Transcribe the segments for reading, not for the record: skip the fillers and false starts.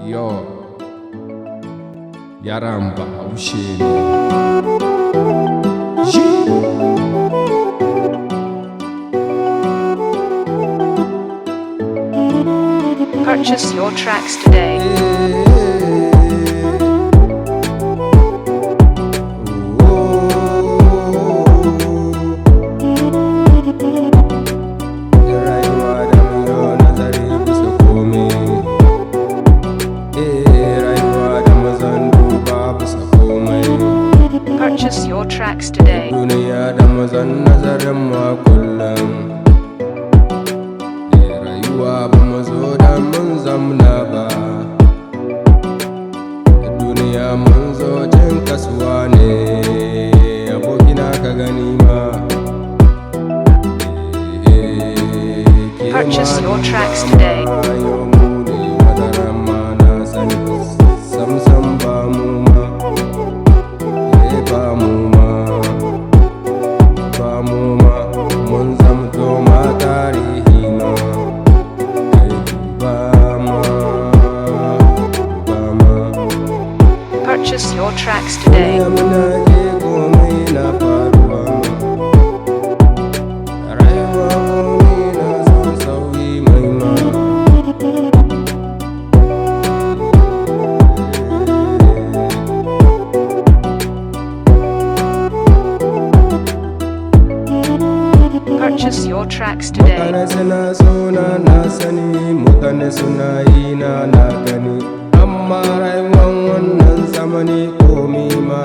Yo, yaron.bahaoushe ne. Purchase your tracks today. Purchase your tracks today. Duniya da mazan nazarin ma kullum. Rayuwa ba mu zo da mun zamna ba. Duniya mun zo jin kasuwa ne, abokina ka gani ma. Purchase your tracks today. Purchase your tracks today. Purchase your tracks today. Mutane suna suna na sani, mutane suna yi na gani, amma rayuwar wannan zamani komi ma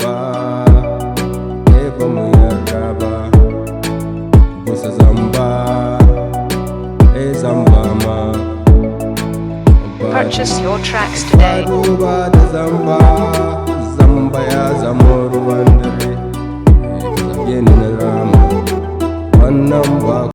ba ba mu yarda ba. Busa zamba zamba ma. Purchase your tracks today. Duba da zamba ya zama ruwan dare. Ka zage ni na